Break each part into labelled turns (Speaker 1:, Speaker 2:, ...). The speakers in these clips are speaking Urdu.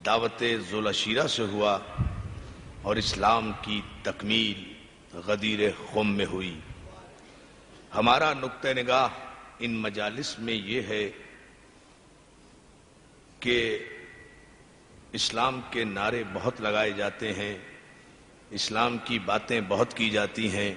Speaker 1: دعوت ذوالعشیرہ سے ہوا اور اسلام کی تکمیل غدیر خم میں ہوئی۔ ہمارا نقطہ نگاہ ان مجالس میں یہ ہے کہ اسلام کے نعرے بہت لگائے جاتے ہیں، اسلام کی باتیں بہت کی جاتی ہیں،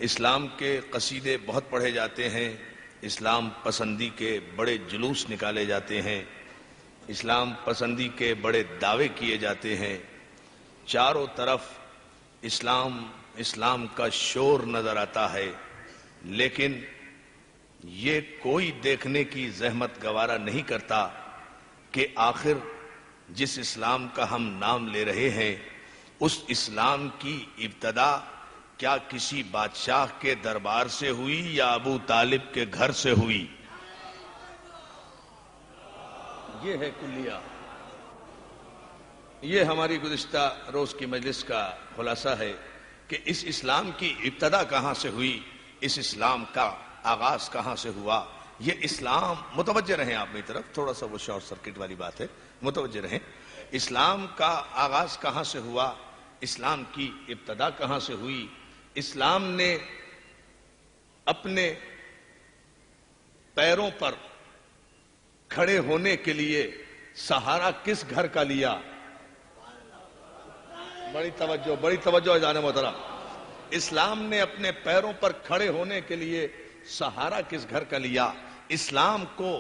Speaker 1: اسلام کے قصیدے بہت پڑھے جاتے ہیں، اسلام پسندی کے بڑے جلوس نکالے جاتے ہیں، اسلام پسندی کے بڑے دعوے کیے جاتے ہیں، چاروں طرف اسلام کا شور نظر آتا ہے، لیکن یہ کوئی دیکھنے کی زحمت گوارا نہیں کرتا کہ آخر جس اسلام کا ہم نام لے رہے ہیں اس اسلام کی ابتدا کیا کسی بادشاہ کے دربار سے ہوئی یا ابو طالب کے گھر سے ہوئی؟ یہ ہے کلیہ، یہ ہماری گزشتہ روز کی مجلس کا خلاصہ ہے کہ اس اسلام کی ابتدا کہاں سے ہوئی، اس اسلام کا آغاز کہاں سے ہوا۔ یہ اسلام، متوجہ رہیں آپ میری طرف، تھوڑا سا وہ شارٹ سرکٹ والی بات ہے، متوجہ رہیں۔ اسلام کا آغاز کہاں سے ہوا، اسلام کی ابتدا کہاں سے ہوئی۔ اسلام نے اپنے پیروں پر کھڑے ہونے کے لیے سہارا کس گھر کا لیا؟ بڑی توجہ جانے محترم۔ اسلام نے اپنے پیروں پر کھڑے ہونے کے لیے سہارا کس گھر کا لیا؟ اسلام کو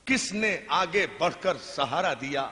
Speaker 1: کس نے آگے بڑھ کر سہارا دیا؟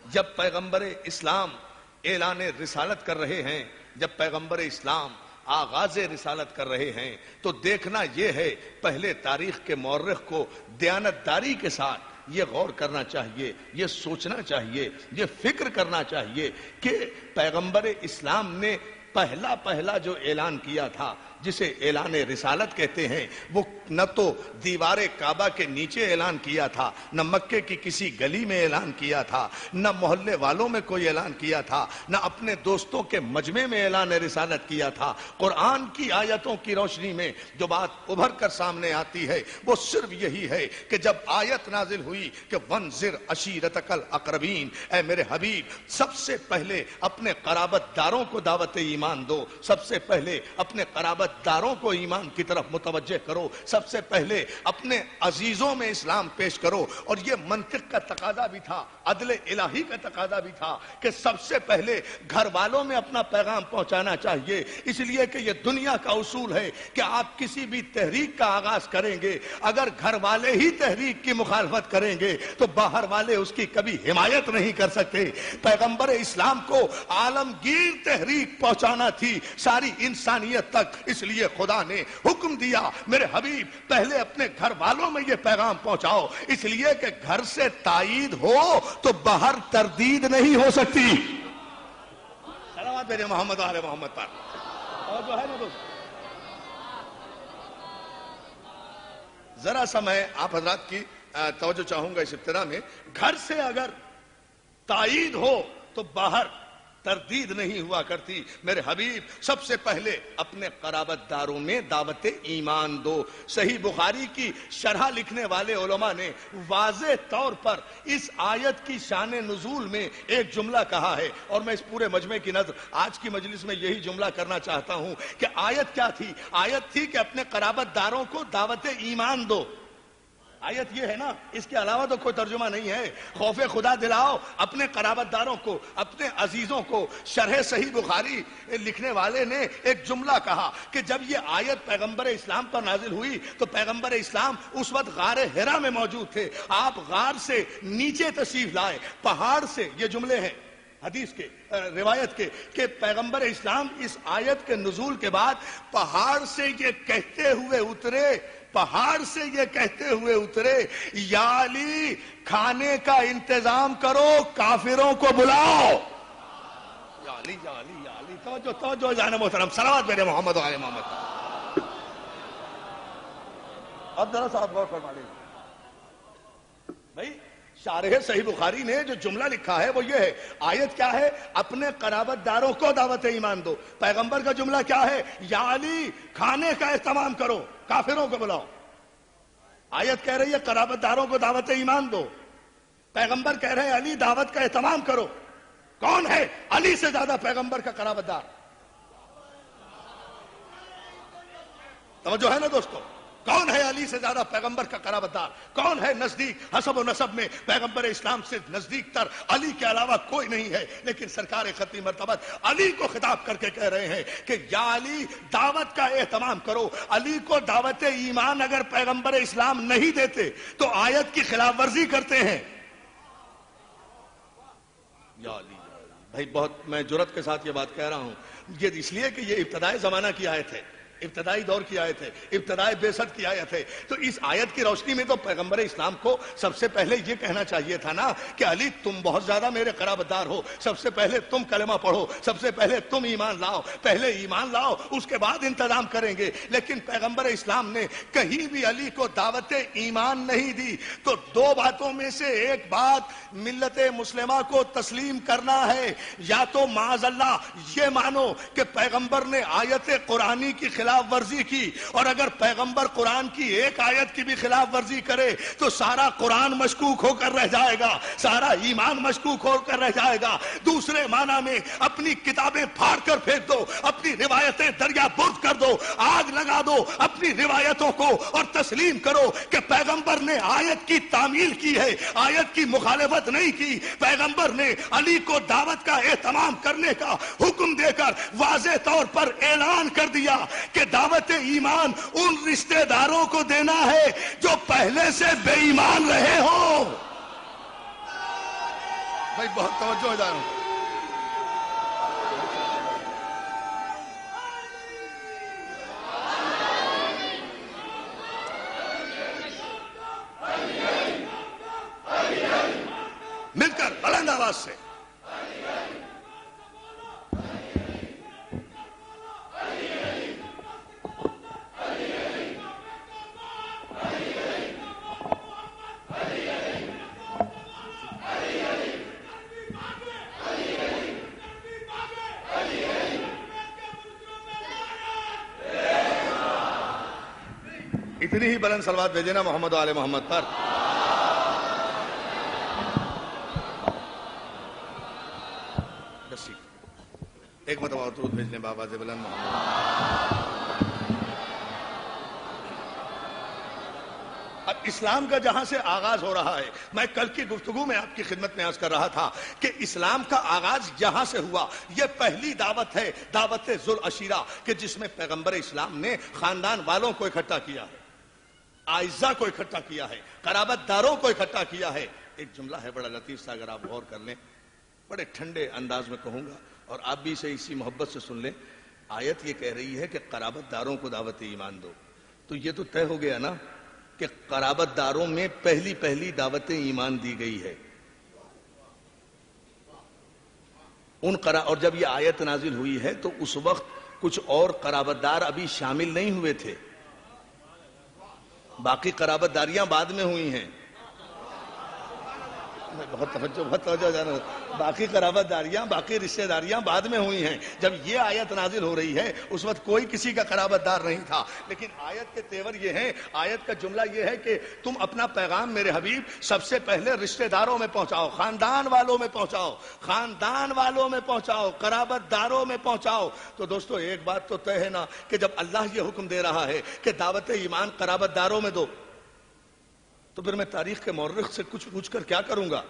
Speaker 1: جب پیغمبر اسلام اعلان رسالت کر رہے ہیں، جب پیغمبر اسلام آغاز رسالت کر رہے ہیں، تو دیکھنا یہ ہے، پہلے تاریخ کے مورخ کو دیانتداری کے ساتھ یہ غور کرنا چاہیے، یہ سوچنا چاہیے، یہ فکر کرنا چاہیے کہ پیغمبر اسلام نے پہلا جو اعلان کیا تھا، جسے اعلان رسالت کہتے ہیں، وہ نہ تو دیوار کعبہ کے نیچے اعلان کیا تھا، نہ مکے کی کسی گلی میں اعلان کیا تھا، نہ محلے والوں میں کوئی اعلان کیا تھا، نہ اپنے دوستوں کے مجمع میں اعلان رسالت کیا تھا۔ قرآن کی آیتوں کی روشنی میں جو بات ابھر کر سامنے آتی ہے وہ صرف یہی ہے کہ جب آیت نازل ہوئی کہ وَانذِرْ عَشِیرَتَکَ الْأَقْرَبِینَ، اے میرے حبیب سب سے پہلے اپنے قرابت داروں کو دعوت ایمان دو، سب سے پہلے اپنے قرابت داروں کو ایمان کی طرف متوجہ کرو، سب سے پہلے اپنے عزیزوں میں اسلام پیش کرو۔ اور یہ منطق کا تقاضا بھی تھا، عدل الہی کا تقاضا بھی تھا کہ سب سے پہلے گھر والوں میں اپنا پیغام پہنچانا چاہیے، اس لیے کہ یہ دنیا کا اصول ہے کہ آپ کسی بھی تحریک کا آغاز کریں گے، اگر گھر والے ہی تحریک کی مخالفت کریں گے تو باہر والے اس کی کبھی حمایت نہیں کر سکتے۔ پیغمبر اسلام کو عالمگیر تحریک پہنچانا تھی ساری انسانیت تک، اس لیے خدا نے حکم دیا میرے حبیب پہلے اپنے گھر والوں میں یہ پیغام پہنچاؤ، اس لیے کہ گھر سے تائید ہو تو باہر تردید نہیں ہو سکتی۔ صلوات میرے محمد و آل محمد پر۔ اور جو ہے نا دوست، ذرا سا میں آپ حضرات کی توجہ چاہوں گا اس ابتدا میں، گھر سے اگر تائید ہو تو باہر تردید نہیں ہوا کرتی۔ میرے حبیب سب سے پہلے اپنے قرابت داروں میں دعوت ایمان دو۔ صحیح بخاری کی شرح لکھنے والے علماء نے واضح طور پر اس آیت کی شان نزول میں ایک جملہ کہا ہے، اور میں اس پورے مجمع کی نظر آج کی مجلس میں یہی جملہ کرنا چاہتا ہوں کہ آیت کیا تھی؟ آیت تھی کہ اپنے قرابت داروں کو دعوت ایمان دو۔ آیت یہ ہے نا، اس کے علاوہ تو کوئی ترجمہ نہیں ہے۔ خوف خدا دلاؤ اپنے قرابت داروں کو، اپنے عزیزوں کو۔ شرح صحیح بخاری لکھنے والے نے ایک جملہ کہا کہ جب یہ آیت پیغمبر اسلام پر نازل ہوئی تو پیغمبر اسلام اس وقت غار حرا میں موجود تھے، آپ غار سے نیچے تشریف لائے، پہاڑ سے، یہ جملے ہیں حدیث کے، روایت کے، کہ پیغمبر اسلام اس آیت کے نزول کے بعد پہاڑ سے یہ کہتے ہوئے اترے، یا علی کھانے کا انتظام کرو، کافروں کو بلاؤ۔ یا علی یا علی یا علی، توجہ جانے محترم، صلوات میرے محمد و آل محمد۔ اب ذرا صاحب غور فرما لیجیے بھائی، شارح صحیح بخاری نے جو جملہ لکھا ہے وہ یہ ہے، آیت کیا ہے؟ اپنے قرابت داروں کو دعوت ایمان دو۔ پیغمبر کا جملہ کیا ہے؟ یا علی کھانے کا اہتمام کرو، کافروں کو بلاؤ۔ آیت کہہ رہی ہے قرابت داروں کو دعوت ایمان دو، پیغمبر کہہ رہے ہیں علی دعوت کا اہتمام کرو. کون ہے علی سے زیادہ پیغمبر کا قرابت دار؟ توجہ ہے نا دوستو؟ کون ہے علی سے زیادہ پیغمبر کا قرابت دار؟ کون ہے نزدیک؟ حسب و نسب میں پیغمبر اسلام سے نزدیک تر علی کے علاوہ کوئی نہیں ہے. لیکن سرکار ختم مرتبت علی کو خطاب کر کے کہہ رہے ہیں کہ یا علی دعوت کا اہتمام کرو. علی کو دعوت ایمان اگر پیغمبر اسلام نہیں دیتے تو آیت کی خلاف ورزی کرتے ہیں. یا علی بھائی، بہت میں جرات کے ساتھ یہ بات کہہ رہا ہوں، یہ اس لیے کہ یہ ابتدائی زمانہ کی آیت ہے، ابتدائی دور کی آیت ہے، ابتدائی بعثت کی آیت ہے. تو اس آیت کی روشنی میں تو پیغمبر اسلام کو سب سے پہلے یہ کہنا چاہیے تھا نا کہ علی تم بہت زیادہ میرے قرابت دار ہو، سب سے پہلے تم کلمہ پڑھو، سب سے پہلے تم ایمان لاؤ، پہلے ایمان لاؤ اس کے بعد انتظام کریں گے. لیکن پیغمبر اسلام نے کہیں بھی علی کو دعوت ایمان نہیں دی. تو دو باتوں میں سے ایک بات ملت مسلمہ کو تسلیم کرنا ہے، یا تو معاذ اللہ یہ مانو کہ پیغمبر نے آیت قرآنی کی خلاف ورزی کی، اور اگر پیغمبر قرآن کی ایک آیت کی بھی خلاف ورزی کرے تو سارا قرآن مشکوک ہو کر رہ جائے گا، سارا ایمان مشکوک ہو کر رہ جائے گا. دوسرے معنی میں اپنی کتابیں پھاڑ کر پھینک دو، اپنی روایتیں دریا برد کر دو، آگ لگا دو اپنی روایتوں کو، اور تسلیم کرو کہ پیغمبر نے آیت کی تعمیل کی ہے، آیت کی مخالفت نہیں کی. پیغمبر نے علی کو دعوت کا اہتمام کرنے کا حکم دے کر واضح طور پر اعلان کر دیا کہ دعوت ایمان ان رشتہ داروں کو دینا ہے جو پہلے سے بے ایمان رہے ہو. بھائی بہت توجہ دار ہوں. مل کر بلند آواز سے اتنی ہی بلند صلوات بھیجے نا محمد و آل محمد پر. ایک مرتبہ اور درود بھیج لیں بابا سے بلند محمد. اب اسلام کا جہاں سے آغاز ہو رہا ہے، میں کل کی گفتگو میں آپ کی خدمت میں عرض کر رہا تھا کہ اسلام کا آغاز یہاں سے ہوا. یہ پہلی دعوت ہے، دعوت ذو العشیرہ، کہ جس میں پیغمبر اسلام نے خاندان والوں کو اکٹھا کیا ہے، اعزاء کو اکٹھا کیا ہے، قرابت داروں کو اکٹھا کیا ہے. ایک جملہ ہے بڑا لطیف سا، اگر آپ غور کر لیں، بڑے ٹھنڈے انداز میں کہوں گا اور آپ بھی اسے اسی محبت سے سن لیں. آیت یہ کہہ رہی ہے کہ قرابت داروں کو دعوت ایمان دو. تو یہ تو طے ہو گیا نا کہ قرابت داروں میں پہلی دعوت ایمان دی گئی ہے. اور جب یہ آیت نازل ہوئی ہے تو اس وقت کچھ اور قرابت دار ابھی شامل نہیں ہوئے تھے، باقی قرابت داریاں بعد میں ہوئی ہیں. بہت توجہ جانا. باقی قرابت داریاں، باقی رشتہ داریاں بعد میں ہوئی ہیں. جب یہ آیت نازل ہو رہی ہے اس وقت کوئی کسی کا قرابت دار نہیں تھا. لیکن آیت کے تیور یہ ہیں، آیت کا جملہ یہ ہے کہ تم اپنا پیغام میرے حبیب سب سے پہلے رشتہ داروں میں پہنچاؤ، خاندان والوں میں پہنچاؤ، خاندان والوں میں پہنچاؤ، قرابت داروں میں پہنچاؤ. تو دوستو ایک بات تو طے ہے نا کہ جب اللہ یہ حکم دے رہا ہے کہ دعوت ایمان قرابت داروں میں دو، تو پھر میں تاریخ کے مورخ سے کچھ پوچھ کر کیا کروں گا؟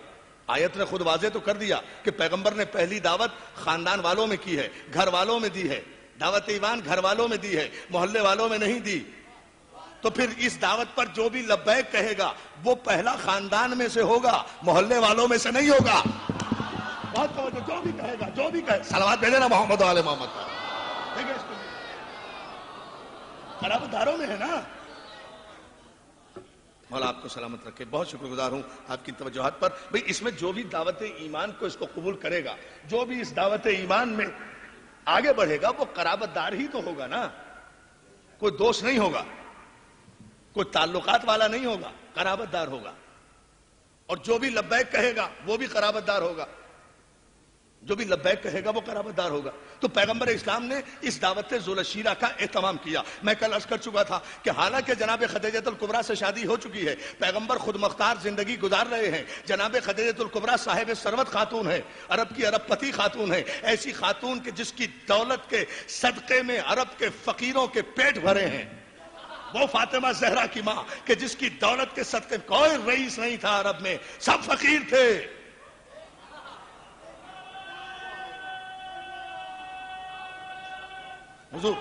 Speaker 1: آیت نے خود واضح تو کر دیا کہ پیغمبر نے پہلی دعوت خاندان والوں میں کی ہے، گھر والوں میں دی ہے. دعوت ایمان گھر والوں میں دی ہے، محلے والوں میں نہیں دی. تو پھر اس دعوت پر جو بھی لبیک کہے گا وہ پہلا خاندان میں سے ہوگا، محلے والوں میں سے نہیں ہوگا. بہت توجہ، جو بھی کہے گا، جو بھی کہے، صلوات بھیجے نا محمد و آل محمد پر. دیکھیں اس کو، قرابت داروں میں ہے نا. مولا آپ کو سلامت رکھے. بہت شکر گزار ہوں آپ کی توجہات پر. بھئی اس میں جو بھی دعوت ایمان کو اس کو قبول کرے گا، جو بھی اس دعوت ایمان میں آگے بڑھے گا، وہ قرابت دار ہی تو ہوگا نا، کوئی دوست نہیں ہوگا، کوئی تعلقات والا نہیں ہوگا، قرابت دار ہوگا. اور جو بھی لبیک کہے گا وہ بھی قرابت دار ہوگا. جو بھی لبیک کہے گا وہ قرابت دار ہوگا. تو پیغمبر اسلام نے اس دعوت ذوالشیرہ کا اہتمام کیا. میں کل عرض کر چکا تھا کہ حالانکہ جناب خدیجہ الکبریٰ سے شادی ہو چکی ہے، پیغمبر خود مختار زندگی گزار رہے ہیں. جناب خدیجہ الکبریٰ صاحب ثروت خاتون ہے، عرب کی عرب پتی خاتون ہے، ایسی خاتون کہ جس کی دولت کے صدقے میں عرب کے فقیروں کے پیٹ بھرے ہیں. وہ فاطمہ زہرا کی ماں کہ جس کی دولت کے صدقے کوئی رئیس نہیں تھا عرب میں، سب فقیر تھے. حضور